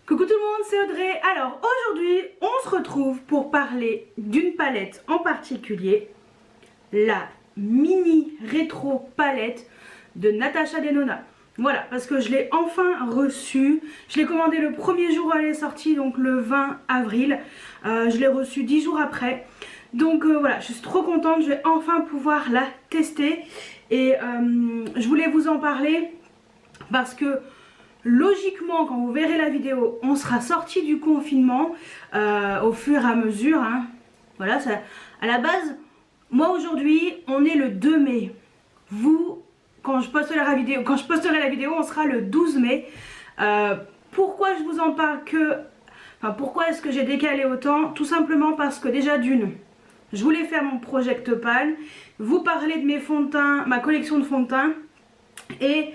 Coucou tout le monde, c'est Audrey. Alors aujourd'hui, on se retrouve pour parler d'une palette en particulier, la mini rétro palette de Natasha Denona. Voilà, parce que je l'ai enfin reçue. Je l'ai commandée le premier jour où elle est sortie, donc le 20 avril. Je l'ai reçue 10 jours après. Donc voilà, je suis trop contente, je vais enfin pouvoir la tester. Et je voulais vous en parler parce que logiquement, quand vous verrez la vidéo, on sera sorti du confinement au fur et à mesure. Hein. Voilà, ça, à la base, moi aujourd'hui, on est le 2 mai. Vous, quand je posterai la vidéo, on sera le 12 mai. Pourquoi je vous en parle pourquoi est-ce que j'ai décalé autant? Tout simplement parce que déjà d'une, je voulais faire mon Project Pan, vous parler de mes fonds de teint, ma collection de fonds de teint, et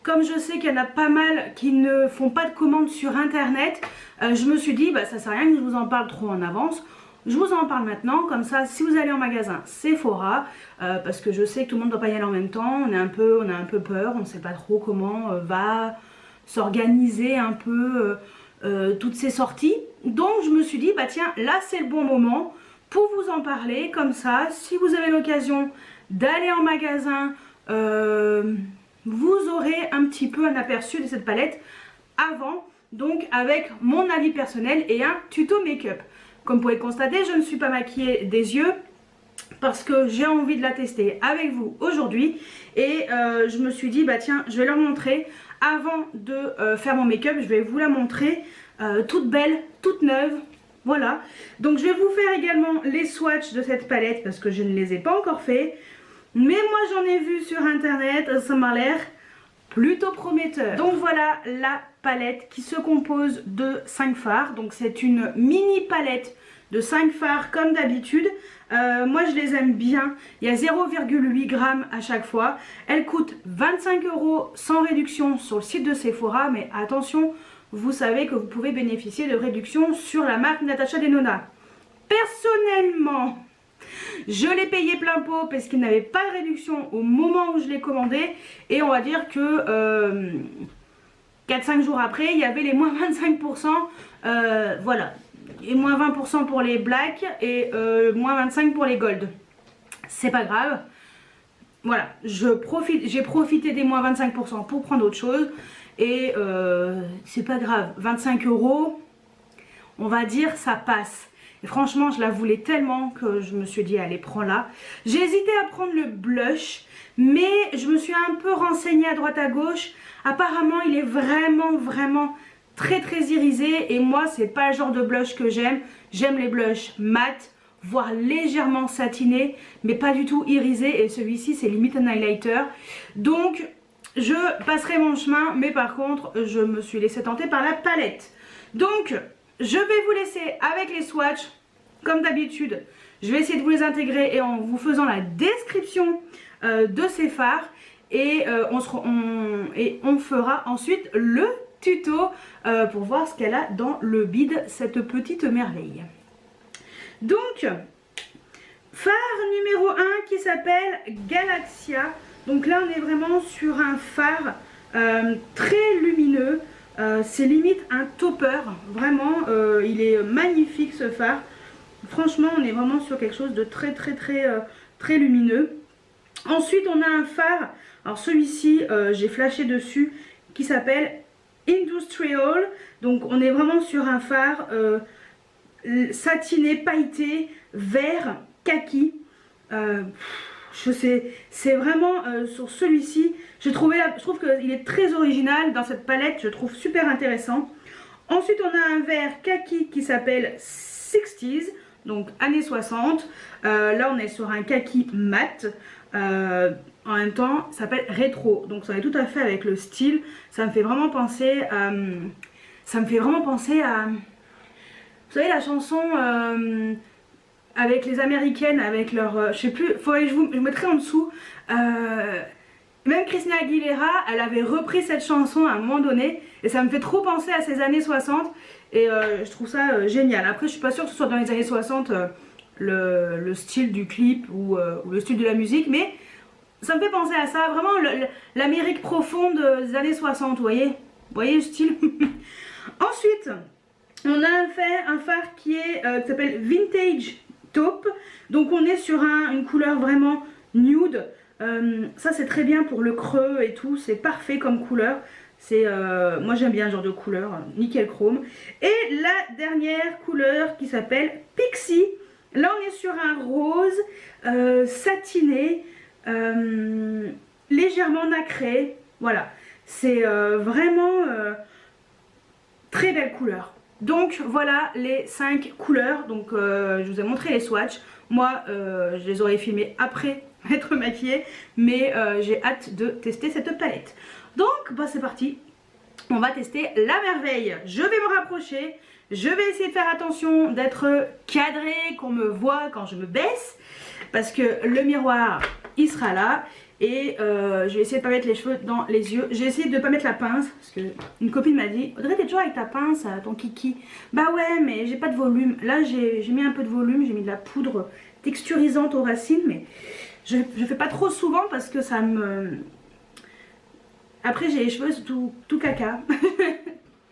comme je sais qu'il y en a pas mal qui ne font pas de commandes sur internet, je me suis dit bah ça sert à rien que je vous en parle trop en avance. Je vous en parle maintenant, comme ça si vous allez en magasin Sephora, parce que je sais que tout le monde ne doit pas y aller en même temps, on a un peu peur, on ne sait pas trop comment va s'organiser un peu toutes ces sorties. Donc je me suis dit bah tiens, là c'est le bon moment pour vous en parler, comme ça si vous avez l'occasion d'aller en magasin, vous aurez un petit peu un aperçu de cette palette avant, donc avec mon avis personnel et un tuto make-up. Comme vous pouvez le constater, je ne suis pas maquillée des yeux parce que j'ai envie de la tester avec vous aujourd'hui. Et je me suis dit, bah tiens, je vais leur montrer avant de faire mon make-up. Je vais vous la montrer toute belle, toute neuve. Voilà. Donc je vais vous faire également les swatchs de cette palette parce que je ne les ai pas encore fait. Mais moi j'en ai vu sur internet, ça m'a l'air plutôt prometteur. Donc voilà la palette qui se compose de 5 fards. Donc c'est une mini palette de 5 fards comme d'habitude. Moi je les aime bien. Il y a 0,8 g à chaque fois. Elle coûte 25 € sans réduction sur le site de Sephora. Mais attention, vous savez que vous pouvez bénéficier de réduction sur la marque Natasha Denona. Personnellement, je l'ai payé plein pot parce qu'il n'avait pas de réduction au moment où je l'ai commandé. Et on va dire que 4-5 jours après, il y avait les moins 25%. Voilà. Et moins 20% pour les blacks et moins 25% pour les gold. C'est pas grave. Voilà. J'ai profité des moins 25% pour prendre autre chose. Et c'est pas grave. 25 €, on va dire, ça passe. Et franchement, je la voulais tellement que je me suis dit, allez, prends-la. J'ai hésité à prendre le blush, mais je me suis un peu renseignée à droite à gauche. Apparemment, il est vraiment très irisé. Et moi, c'est pas le genre de blush que j'aime. J'aime les blushs mat, voire légèrement satinés, mais pas du tout irisé. Et celui-ci, c'est limite un highlighter. Donc, je passerai mon chemin, mais par contre, je me suis laissée tenter par la palette. Donc, je vais vous laisser avec les swatchs, comme d'habitude. Je vais essayer de vous les intégrer et en vous faisant la description de ces fards. Et on fera ensuite le tuto pour voir ce qu'elle a dans le bide, cette petite merveille. Donc, fard numéro 1 qui s'appelle Galaxia. Donc là, on est vraiment sur un fard très lumineux. C'est limite un topper, vraiment il est magnifique ce fard. Franchement on est vraiment sur quelque chose de très lumineux. Ensuite on a un fard, alors celui-ci j'ai flashé dessus, qui s'appelle Industrial. Donc on est vraiment sur un fard satiné, pailleté, vert, kaki. C'est vraiment sur celui-ci, je trouve qu'il est très original dans cette palette, je trouve super intéressant. Ensuite on a un vert kaki qui s'appelle 60s, donc années 60. Là on est sur un kaki mat, en même temps ça s'appelle rétro, donc ça va tout à fait avec le style. Ça me fait vraiment penser à, vous savez la chanson avec les américaines, avec leur, je sais plus, je mettrai en dessous, même Christina Aguilera, elle avait repris cette chanson à un moment donné, et ça me fait trop penser à ces années 60, et je trouve ça génial. Après je suis pas sûre que ce soit dans les années 60 le style du clip ou le style de la musique, mais ça me fait penser à ça, vraiment l'Amérique profonde des années 60, vous voyez le style. Ensuite, on a fait un fard qui s'appelle Vintage Taupe. Donc on est sur une couleur vraiment nude. Ça c'est très bien pour le creux et tout, c'est parfait comme couleur. Moi j'aime bien ce genre de couleur, nickel chrome. Et la dernière couleur qui s'appelle Pixie. Là on est sur un rose satiné, légèrement nacré. Voilà, c'est vraiment très belle couleur. Donc voilà les 5 couleurs. Donc je vous ai montré les swatchs. Moi je les aurais filmés après être maquillée, mais j'ai hâte de tester cette palette. Donc bah, c'est parti, on va tester la merveille. Je vais me rapprocher, je vais essayer de faire attention d'être cadrée, qu'on me voit quand je me baisse, parce que le miroir il sera là. Et je vais essayer de ne pas mettre les cheveux dans les yeux. J'ai essayé de ne pas mettre la pince, parce que une copine m'a dit Audrey, t'es toujours avec ta pince, ton kiki. Bah ouais, mais j'ai pas de volume. Là j'ai mis un peu de volume, j'ai mis de la poudre texturisante aux racines, mais je fais pas trop souvent parce que ça me... Après j'ai les cheveux tout caca.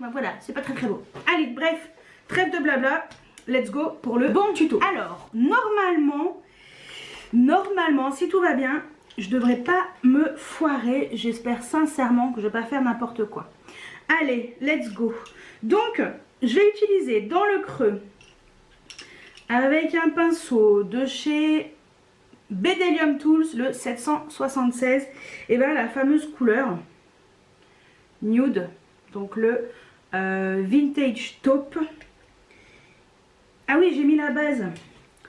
Bah voilà, c'est pas très beau. Allez, bref, trêve de blabla, let's go pour le bon tuto. Alors, normalement, si tout va bien, je devrais pas me foirer. J'espère sincèrement que je vais pas faire n'importe quoi. Allez, let's go. Donc, je vais utiliser dans le creux, avec un pinceau de chez Bedelium Tools, le 776, et bien la fameuse couleur nude, donc le Vintage Taupe. Ah oui, j'ai mis la base.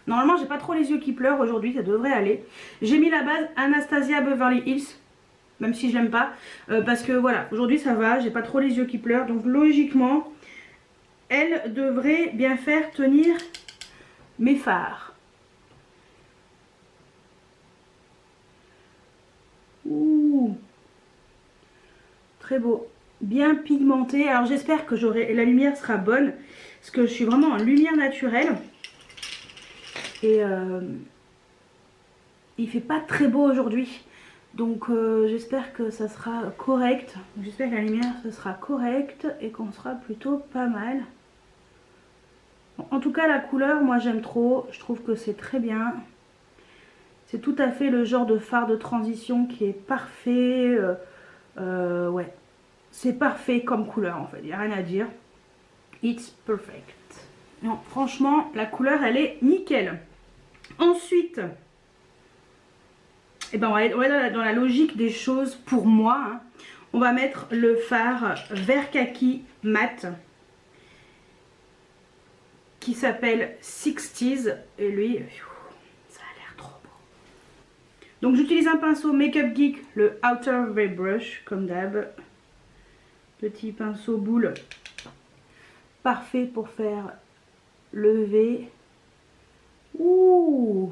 Normalement, j'ai pas trop les yeux qui pleurent aujourd'hui, ça devrait aller. J'ai mis la base Anastasia Beverly Hills, même si je l'aime pas, parce que voilà, aujourd'hui ça va, j'ai pas trop les yeux qui pleurent, donc logiquement, elle devrait bien faire tenir mes fards. Ouh, très beau, bien pigmenté. Alors j'espère que la lumière sera bonne, parce que je suis vraiment en lumière naturelle. Et il fait pas très beau aujourd'hui, donc j'espère que ça sera correct. J'espère que la lumière ce sera correcte et qu'on sera plutôt pas mal. Bon, en tout cas la couleur moi j'aime trop, je trouve que c'est très bien. C'est tout à fait le genre de fard de transition qui est parfait. Ouais, c'est parfait comme couleur en fait, il n'y a rien à dire. It's perfect. Non, franchement la couleur elle est nickel. Ensuite, eh ben on va être dans la logique des choses pour moi. Hein. On va mettre le fard vert kaki mat qui s'appelle 60s. Et lui, ça a l'air trop beau. Donc j'utilise un pinceau Makeup Geek, le Outer Ray Brush, comme d'hab. Petit pinceau boule. Parfait pour faire lever. Ouh!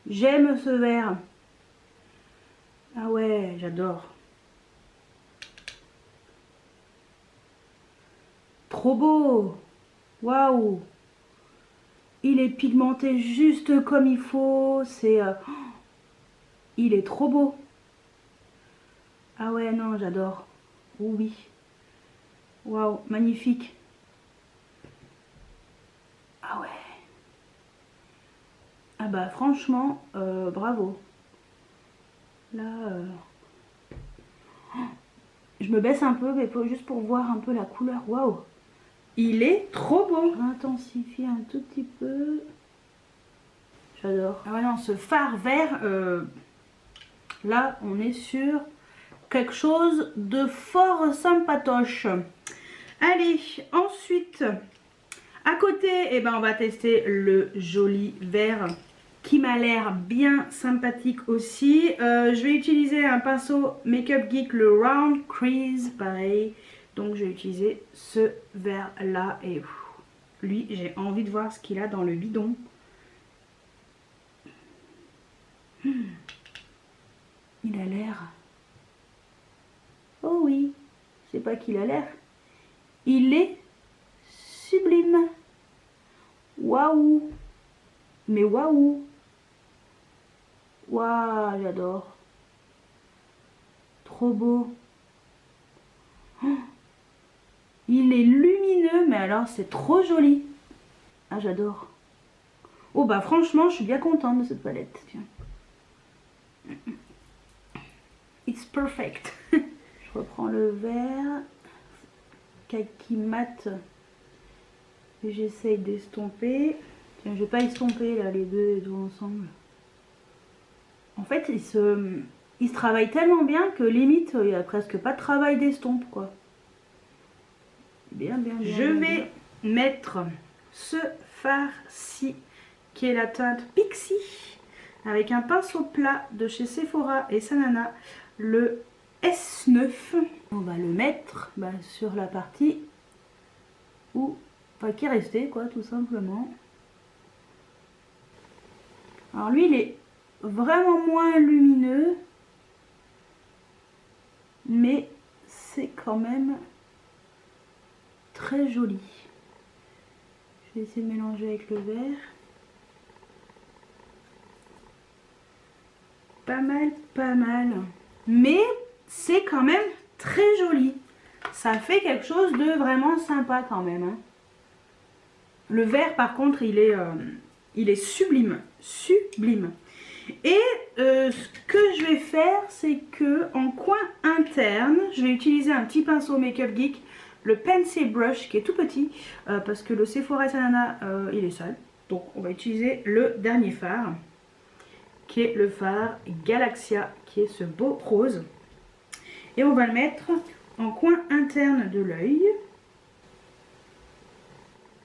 J'aime ce vert. Ah ouais, j'adore. Trop beau. Waouh. Il est pigmenté juste comme il faut. Il est trop beau. Ah ouais, non, j'adore. Oh oui. Waouh, magnifique. Ah ouais. Ah bah franchement, bravo. Là, je me baisse un peu, mais juste pour voir un peu la couleur. Waouh, il est trop beau. Intensifier un tout petit peu. J'adore. Ah ouais non, ce fard vert, là on est sur quelque chose de fort sympatoche. Allez, ensuite, à côté, eh ben, on va tester le joli vert qui m'a l'air bien sympathique aussi. Je vais utiliser un pinceau Makeup Geek, le Round Crease, pareil. Donc je vais utiliser ce vert là et lui j'ai envie de voir ce qu'il a dans le bidon. Il a l'air... Oh oui, c'est pas qu'il a l'air. Il est sublime. Waouh. Mais waouh. Waouh, j'adore. Trop beau. Oh, Il est lumineux, mais alors c'est trop joli. Ah, j'adore. Oh bah franchement, je suis bien contente de cette palette. Tiens. It's perfect. Je reprends le vert. Kaki mat. Et j'essaye d'estomper. Tiens, je vais pas estomper là les deux ensemble. En fait, ils se travaillent tellement bien que limite, il n'y a presque pas de travail d'estompe, quoi. Bien. Je vais mettre ce fard-ci, qui est la teinte Pixie, avec un pinceau plat de chez Sephora et Sanana, le S9. On va le mettre sur la partie où, qui est restée, quoi, tout simplement. Alors lui, il est vraiment moins lumineux, mais c'est quand même très joli. Je vais essayer de mélanger avec le vert. Pas mal. Mais c'est quand même très joli. Ça fait quelque chose de vraiment sympa quand même. Hein. Le vert par contre, il est sublime. Sublime. Et ce que je vais faire, c'est que en coin interne, je vais utiliser un petit pinceau Make-up Geek, le Pencil Brush qui est tout petit, parce que le Sephora Sanana, il est sale. Donc on va utiliser le dernier fard, qui est le fard Galaxia, qui est ce beau rose. Et on va le mettre en coin interne de l'œil,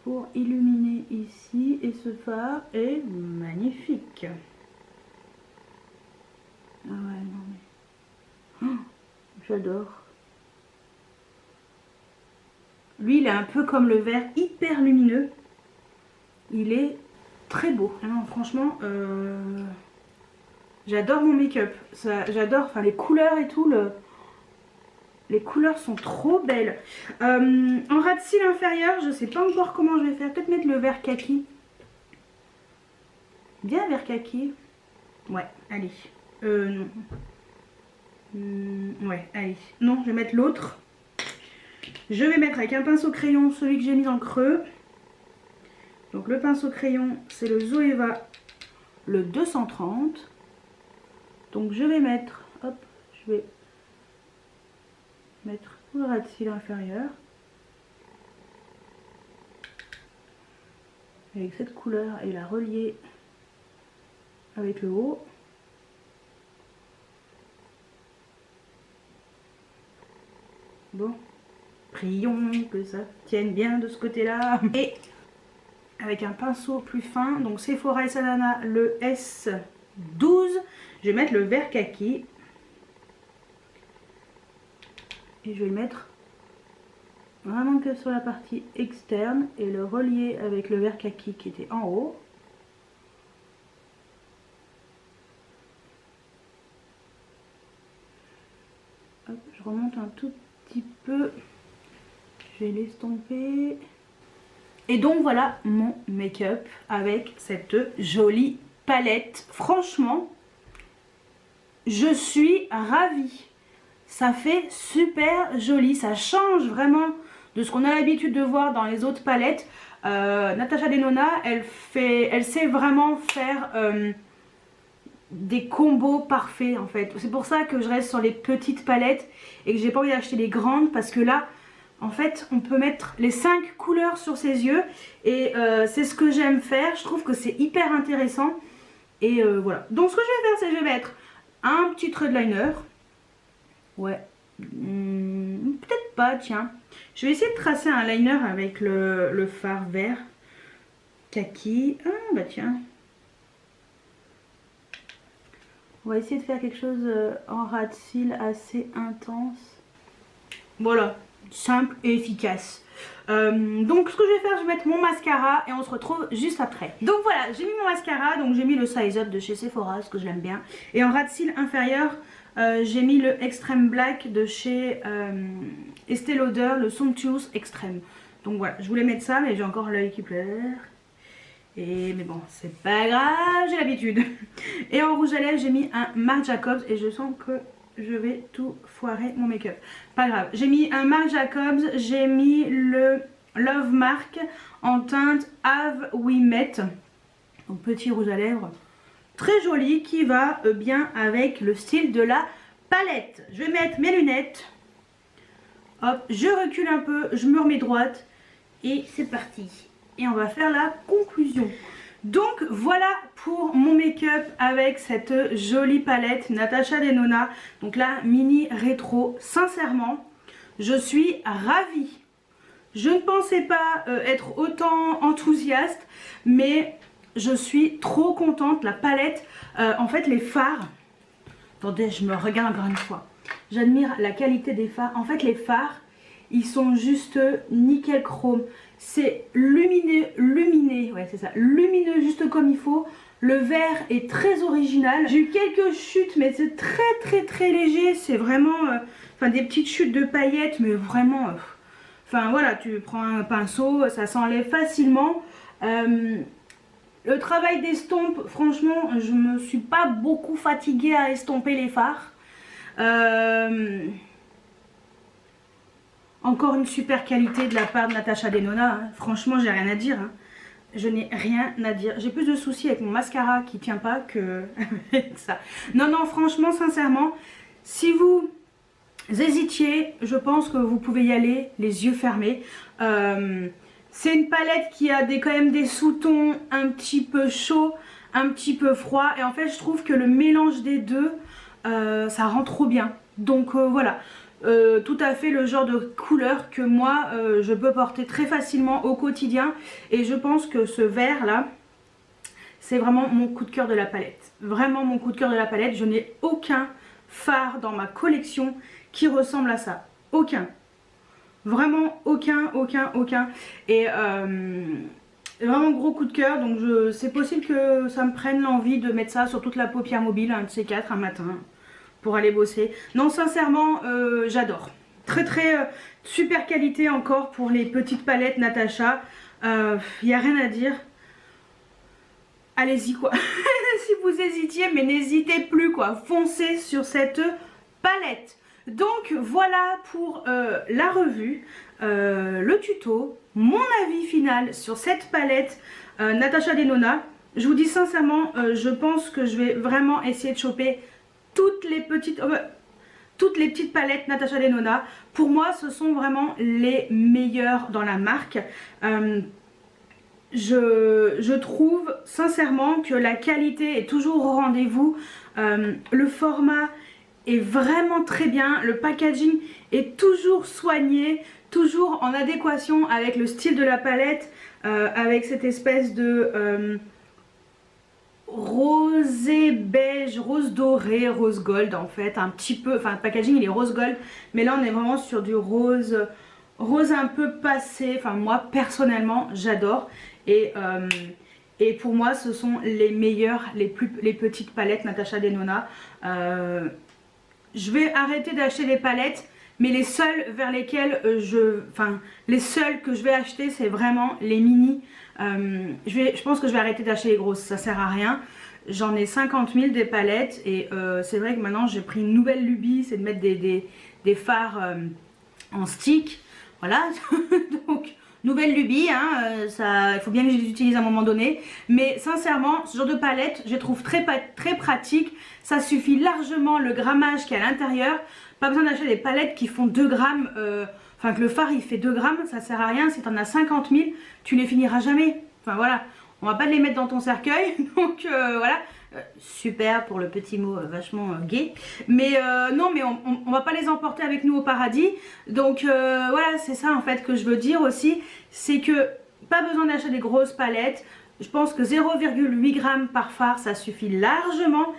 pour illuminer ici. Et ce fard est magnifique. Ah ouais, non mais... Oh, j'adore. Lui, il est un peu comme le vert, hyper lumineux. Il est très beau. Ah non, franchement, j'adore mon make-up. J'adore, enfin les couleurs et tout. Les couleurs sont trop belles. En ras de cils inférieur, je sais pas encore comment je vais faire. Peut-être mettre le vert kaki. Bien vert kaki. Ouais, allez. Non. Ouais, allez. Non, je vais mettre l'autre. Je vais mettre avec un pinceau crayon celui que j'ai mis en creux. Donc le pinceau crayon, c'est le Zoeva, le 230. Donc je vais mettre, hop, je vais mettre tout le ras de cils inférieur. Avec cette couleur et la relier avec le haut. Bon, prions que ça tienne bien de ce côté-là. Et avec un pinceau plus fin, donc Sephora et Sanana, le S12, je vais mettre le vert kaki. Et je vais le mettre vraiment que sur la partie externe et le relier avec le vert kaki qui était en haut. Hop, je remonte un tout petit peu. Je vais l'estomper. Et donc voilà mon make-up avec cette jolie palette. Franchement, je suis ravie. Ça fait super joli. Ça change vraiment de ce qu'on a l'habitude de voir dans les autres palettes. Natasha Denona, elle sait vraiment faire des combos parfaits en fait. C'est pour ça que je reste sur les petites palettes et que j'ai pas envie d'acheter les grandes, parce que là, en fait, on peut mettre les 5 couleurs sur ses yeux et c'est ce que j'aime faire. Je trouve que c'est hyper intéressant et voilà. Donc ce que je vais faire, c'est que je vais mettre un petit trait de liner. Ouais, peut-être pas, tiens. Je vais essayer de tracer un liner avec le fard vert kaki. Ah bah tiens. On va essayer de faire quelque chose en ras de cils assez intense. Voilà, simple et efficace. Donc ce que je vais faire, je vais mettre mon mascara et on se retrouve juste après. Donc voilà, j'ai mis mon mascara, donc j'ai mis le Size Up de chez Sephora, parce que je l'aime bien. Et en ras de cils inférieur, j'ai mis le Extreme Black de chez Estée Lauder, le Sumptuous Extreme. Donc voilà, je voulais mettre ça, mais j'ai encore l'œil qui pleure. Mais bon, c'est pas grave, j'ai l'habitude. Et en rouge à lèvres, j'ai mis un Marc Jacobs et je sens que je vais tout foirer mon make-up. Pas grave, j'ai mis un Marc Jacobs, j'ai mis le Love Mark en teinte Have We Met. Donc petit rouge à lèvres très joli qui va bien avec le style de la palette. Je vais mettre mes lunettes. Hop, je recule un peu, je me remets droite et c'est parti. Et on va faire la conclusion. Donc voilà pour mon make-up avec cette jolie palette Natasha Denona. Donc la mini rétro. Sincèrement, je suis ravie. Je ne pensais pas être autant enthousiaste, mais je suis trop contente. La palette, en fait les fards. Attendez, je me regarde encore une fois. J'admire la qualité des fards. En fait les fards, ils sont juste nickel chrome. C'est lumineux, ouais c'est ça, lumineux juste comme il faut. Le vert est très original. J'ai eu quelques chutes mais c'est très léger. C'est vraiment des petites chutes de paillettes mais vraiment enfin voilà, tu prends un pinceau, ça s'enlève facilement. Le travail d'estompe, franchement je me suis pas beaucoup fatiguée à estomper les fards. Encore une super qualité de la part de Natasha Denona, hein. Franchement j'ai rien à dire, hein. Je n'ai rien à dire. J'ai plus de soucis avec mon mascara qui tient pas que avec ça. Non franchement sincèrement, si vous hésitiez, je pense que vous pouvez y aller les yeux fermés. C'est une palette qui a quand même des sous-tons un petit peu chauds, un petit peu froids. Et en fait je trouve que le mélange des deux, ça rend trop bien. Donc voilà. Tout à fait le genre de couleur que moi je peux porter très facilement au quotidien. Et je pense que ce vert là, c'est vraiment mon coup de cœur de la palette. Vraiment mon coup de cœur de la palette. Je n'ai aucun fard dans ma collection qui ressemble à ça. Aucun. Vraiment aucun. Et vraiment gros coup de cœur. Donc c'est possible que ça me prenne l'envie de mettre ça sur toute la paupière mobile, un de ces quatre, un matin, pour aller bosser. Non sincèrement j'adore. Très super qualité encore pour les petites palettes Natasha. Il n'y a rien à dire. Allez-y quoi. Si vous hésitiez, mais n'hésitez plus quoi. Foncez sur cette palette. Donc voilà pour la revue, le tuto, mon avis final sur cette palette Natasha Denona. Je vous dis sincèrement, je pense que je vais vraiment essayer de choper toutes les petites palettes Natasha Denona. Pour moi ce sont vraiment les meilleures dans la marque. Je trouve sincèrement que la qualité est toujours au rendez-vous. Le format est vraiment très bien. Le packaging est toujours soigné, toujours en adéquation avec le style de la palette, avec cette espèce de rosé beige, rose doré, rose gold en fait, un petit peu, enfin le packaging il est rose gold, mais là on est vraiment sur du rose un peu passé. Enfin moi personnellement j'adore et pour moi ce sont les meilleures, les petites palettes Natasha Denona. Je vais arrêter d'acheter des palettes, mais les seules vers lesquelles les seules que je vais acheter c'est vraiment les mini. Je pense que je vais arrêter d'acheter les grosses, ça sert à rien. J'en ai 50 000 des palettes et c'est vrai que maintenant j'ai pris une nouvelle lubie, c'est de mettre des fards en stick. Voilà, donc nouvelle lubie, hein, il faut bien que je les utilise à un moment donné. Mais sincèrement, ce genre de palette, je les trouve très pratique. Ça suffit largement le grammage qui est à l'intérieur. Pas besoin d'acheter des palettes qui font 2 grammes. Enfin que le fard il fait 2 grammes, ça sert à rien. Si tu en as 50 000, tu les finiras jamais. Enfin voilà, on va pas les mettre dans ton cercueil. Donc voilà, super pour le petit mot vachement gay. Mais non, mais on va pas les emporter avec nous au paradis. Donc voilà, c'est ça en fait que je veux dire aussi. C'est que pas besoin d'acheter des grosses palettes. Je pense que 0,8 grammes par fard ça suffit largement.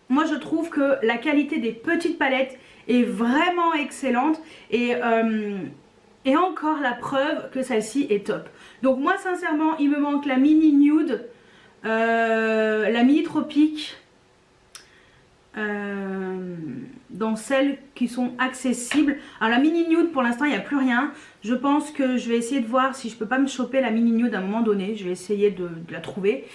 Moi je trouve que la qualité des petites palettes est vraiment excellente et encore la preuve que celle-ci est top. Donc moi sincèrement il me manque la mini nude, la mini tropique, dans celles qui sont accessibles. Alors la mini nude pour l'instant il n'y a plus rien. Je pense que je vais essayer de voir si je peux pas me choper la mini nude à un moment donné. Je vais essayer de la trouver.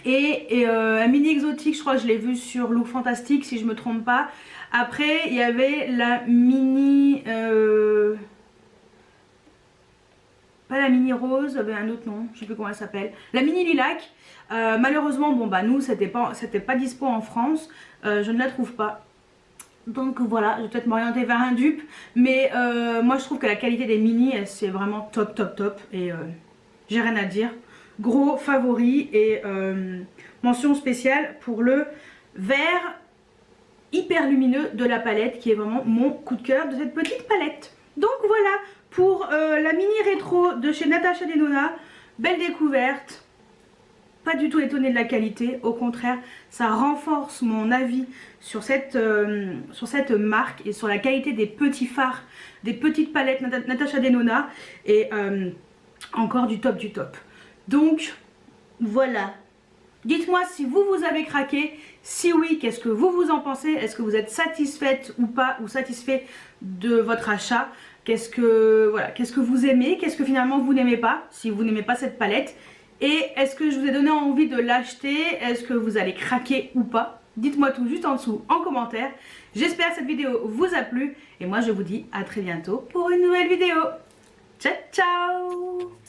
et un mini exotique, je crois que je l'ai vu sur Look Fantastique si je me trompe pas. Après il y avait la mini pas la mini rose, il y avait un autre nom, je sais plus comment elle s'appelle, la mini lilac. Malheureusement bon bah nous c'était pas dispo en France, je ne la trouve pas. Donc voilà, je vais peut-être m'orienter vers un dupe, mais moi je trouve que la qualité des mini c'est vraiment top top top et j'ai rien à dire. Gros favori et mention spéciale pour le vert hyper lumineux de la palette qui est vraiment mon coup de cœur de cette petite palette. Donc voilà pour la mini rétro de chez Natasha Denona, belle découverte. Pas du tout étonnée de la qualité, au contraire ça renforce mon avis sur cette marque et sur la qualité des petits fards, des petites palettes Natasha Denona et encore du top du top. Donc voilà, dites-moi si vous avez craqué, si oui qu'est-ce que vous en pensez, est-ce que vous êtes satisfaite ou pas, ou satisfait de votre achat, qu'est-ce que vous aimez, qu'est-ce que finalement vous n'aimez pas, si vous n'aimez pas cette palette. Et est-ce que je vous ai donné envie de l'acheter? Est-ce que vous allez craquer ou pas? Dites-moi tout juste en dessous en commentaire. J'espère que cette vidéo vous a plu. Et moi je vous dis à très bientôt pour une nouvelle vidéo. Ciao ciao!